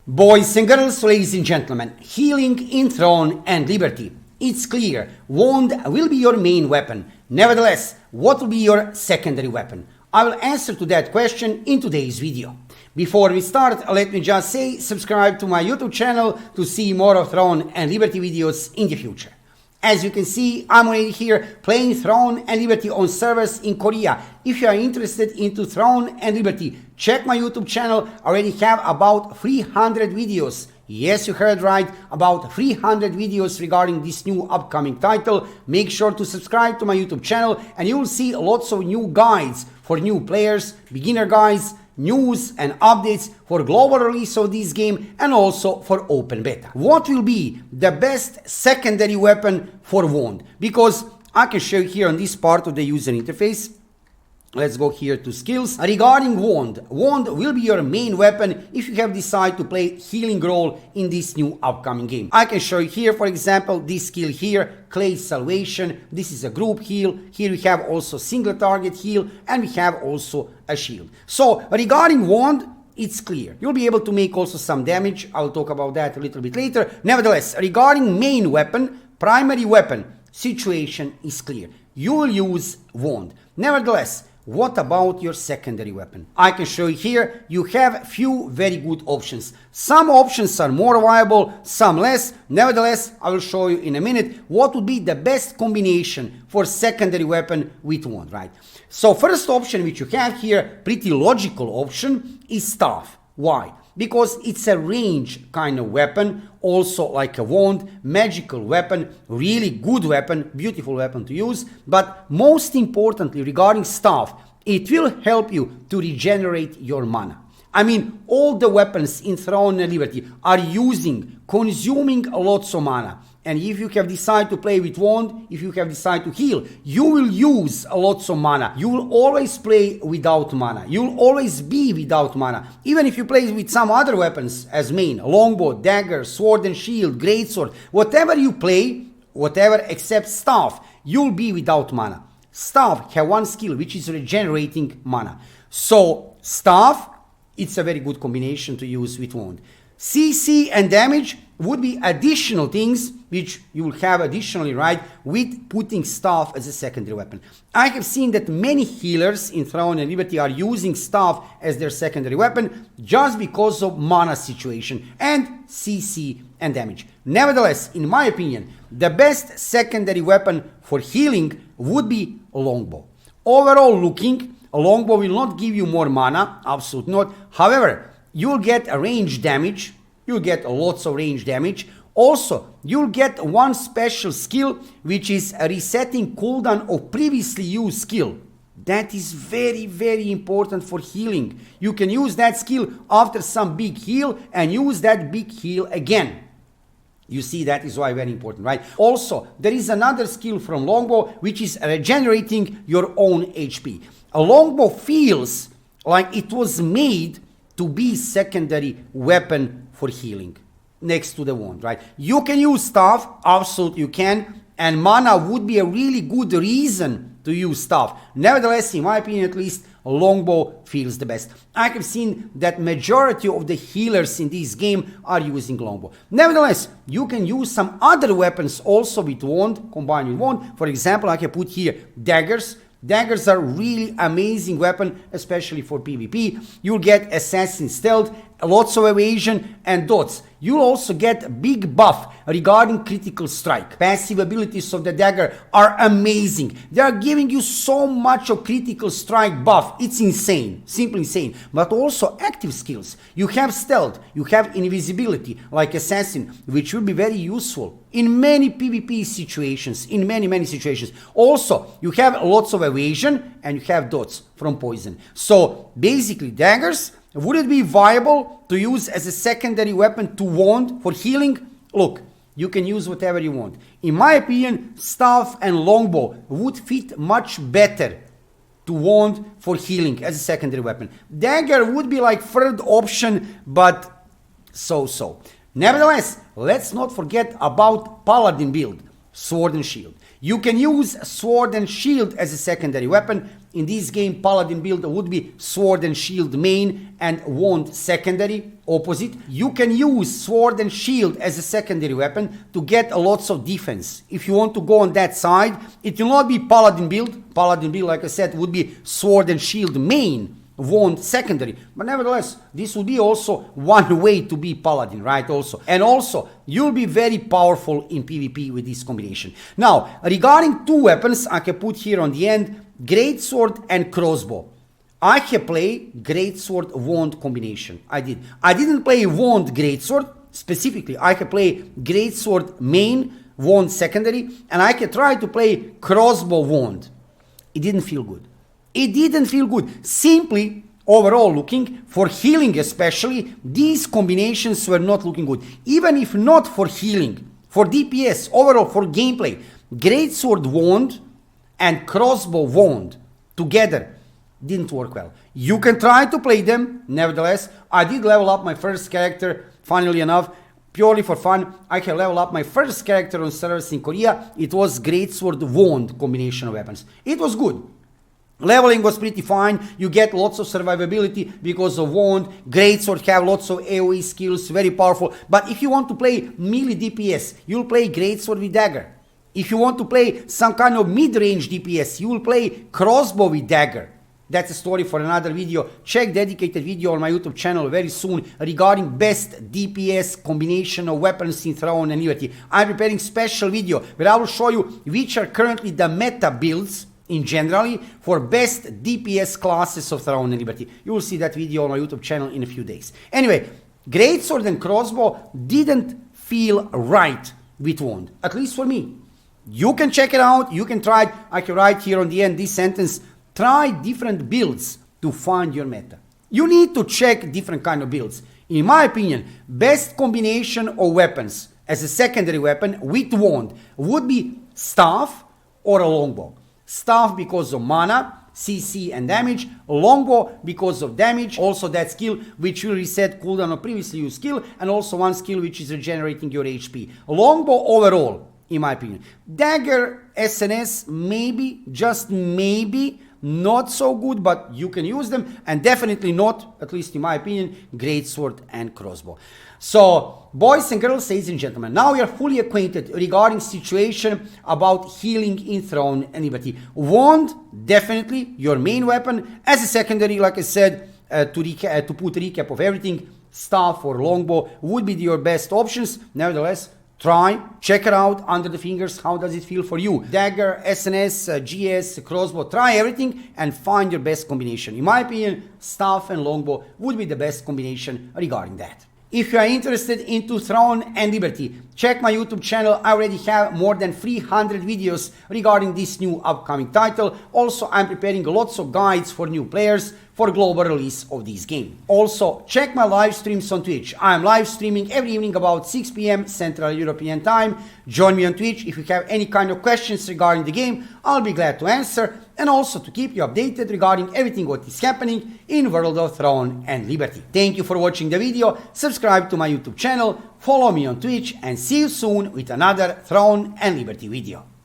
Boys and girls, ladies and gentlemen, healing in Throne and Liberty. It's clear, Wand will be your main weapon. Nevertheless, what will be your secondary weapon? I will answer to that question in today's video. Before we start, let me just say, subscribe to my YouTube channel to see more of Throne and Liberty videos in the future. As you can see, I'm already here playing Throne and Liberty on servers in Korea. If you are interested into Throne and Liberty, check my YouTube channel. I already have about 300 videos. Yes, you heard right, about 300 videos regarding this new upcoming title. Make sure to subscribe to my YouTube channel and you will see lots of new guides for new players, beginner guides, news and updates for global release of this game and also for open beta. What will be the best secondary weapon for Wand? Because I can show you here on this part of the user interface. Let's go here to skills. Regarding Wand, Wand will be your main weapon if you have decided to play healing role in this new upcoming game. I can show you here, for example, this skill here, Clay Salvation. This is a group heal. Here we have also single target heal and we have also a shield. So regarding Wand, it's clear. You'll be able to make also some damage. I'll talk about that a little bit later. Nevertheless, regarding main weapon, primary weapon, situation is clear. You will use Wand. Nevertheless, what about your secondary weapon? I can show you here, you have few very good options. Some options are more viable, some less. Nevertheless, I will show you in a minute what would be the best combination for secondary weapon with Wand, right? So first option which you have here, pretty logical option, is Staff. Why? Because it's a range kind of weapon, also like a wand, magical weapon, really good weapon, beautiful weapon to use. But most importantly, regarding Staff, it will help you to regenerate your mana. I mean, all the weapons in Throne and Liberty are consuming lots of mana. And if you have decided to play with Wand, if you have decided to heal, you will use lots of mana. You will always play without mana. You will always be without mana. Even if you play with some other weapons as main, Longbow, Dagger, Sword and Shield, Greatsword, whatever you play, whatever except Staff, you'll be without mana. Staff have one skill which is regenerating mana. So Staff, it's a very good combination to use with Wand. CC and damage would be additional things which you will have additionally, right, with putting Staff as a secondary weapon. I have seen that many healers in Throne and Liberty are using Staff as their secondary weapon just because of mana situation and CC and damage. Nevertheless, in my opinion, the best secondary weapon for healing would be Longbow. Overall looking, a Longbow will not give you more mana, absolutely not. However, you'll get a range damage, you'll get lots of range damage. Also, you'll get one special skill which is a resetting cooldown of previously used skill. That is very, very important for healing. You can use that skill after some big heal and use that big heal again. You see, that is why very important, right? Also, there is another skill from Longbow which is regenerating your own HP. A Longbow feels like it was made to be secondary weapon for healing next to the wand, right? You can use Staff, absolutely you can, and mana would be a really good reason to use Staff. Nevertheless, in my opinion at least, Longbow feels the best. I have seen that majority of the healers in this game are using Longbow. Nevertheless, you can use some other weapons also with Wand, combined with Wand. For example, I can put here Daggers. Daggers are really amazing weapon, especially for PvP. You'll get Assassin Stealth, lots of evasion and dots. You'll also get big buff regarding critical strike. Passive abilities of the dagger are amazing. They are giving you so much of critical strike buff. It's insane, simply insane. But also active skills. You have stealth, you have invisibility like Assassin, which will be very useful in many PvP situations, in many situations. Also, you have lots of evasion and you have dots from poison. So basically daggers, would it be viable to use as a secondary weapon to Wand for healing? Look, you can use whatever you want. In my opinion, Staff and Longbow would fit much better to Wand for healing as a secondary weapon. Dagger would be like third option, but so-so. Nevertheless, let's not forget about Paladin build, Sword and Shield. You can use Sword and Shield as a secondary weapon. in this game, Paladin build would be Sword and Shield main and Wand secondary, opposite. You can use Sword and Shield as a secondary weapon to get lots of defense. If you want to go on that side, it will not be Paladin build. Paladin build, like I said, would be Sword and Shield main, Wand secondary, but nevertheless this will be also one way to be Paladin, right? Also, and also you'll be very powerful in PvP with this combination. Now, regarding two weapons, I can put here on the end Greatsword and Crossbow. I can play Greatsword Wand combination. I didn't play Wand Greatsword specifically. I can play Greatsword main, Wand secondary, and I can try to play Crossbow Wand. It didn't feel good. It didn't feel good. Simply, overall looking, for healing especially, these combinations were not looking good. Even if not for healing, for DPS, overall for gameplay, Greatsword Wand and Crossbow Wand together didn't work well. You can try to play them, nevertheless. I did level up my first character, funnily enough, purely for fun. I can level up my first character on servers in Korea. It was Greatsword Wand combination of weapons. It was good. Leveling was pretty fine. You get lots of survivability because of Wand. Greatsword have lots of AoE skills, very powerful. But if you want to play melee DPS, you'll play Greatsword with Dagger. If you want to play some kind of mid-range DPS, you will play Crossbow with Dagger. That's a story for another video. Check dedicated video on my YouTube channel very soon regarding best DPS combination of weapons in Throne and Liberty. I'm preparing special video where I will show you which are currently the meta builds in generally for best DPS classes of Throne and Liberty. You will see that video on my YouTube channel in a few days. Anyway, Greatsword and Crossbow didn't feel right with Wand, at least for me. You can check it out, you can try it. I can write here on the end this sentence: try different builds to find your meta. You need to check different kind of builds. In my opinion, best combination of weapons as a secondary weapon with Wand would be Staff or a Longbow. Staff because of mana, CC and damage. Longbow because of damage. Also that skill which will reset cooldown of previously used skill, and also one skill which is regenerating your HP. Longbow overall, in my opinion. Dagger, SNS, maybe, just maybe, not so good, but you can use them, and definitely not, at least in my opinion, Greatsword and Crossbow. So, boys and girls, ladies and gentlemen, now we are fully acquainted regarding situation about healing in Throne and Liberty. Wand, definitely your main weapon. As a secondary, like I said, to put a recap of everything, Staff or Longbow would be your best options. Nevertheless, try, check it out under the fingers. How does it feel for you? Dagger, SNS, GS, Crossbow, try everything and find your best combination. In my opinion, Staff and Longbow would be the best combination regarding that. If you are interested into Throne and Liberty, check my YouTube channel. I already have more than 300 videos regarding this new upcoming title. Also, I'm preparing lots of guides for new players for global release of this game. Also, check my live streams on Twitch. I am live streaming every evening about 6 p.m. Central European Time. Join me on Twitch. If you have any kind of questions regarding the game, I'll be glad to answer, and also to keep you updated regarding everything what is happening in World of Throne and Liberty. Thank you for watching the video. Subscribe to my YouTube channel, follow me on Twitch, and see you soon with another Throne and Liberty video.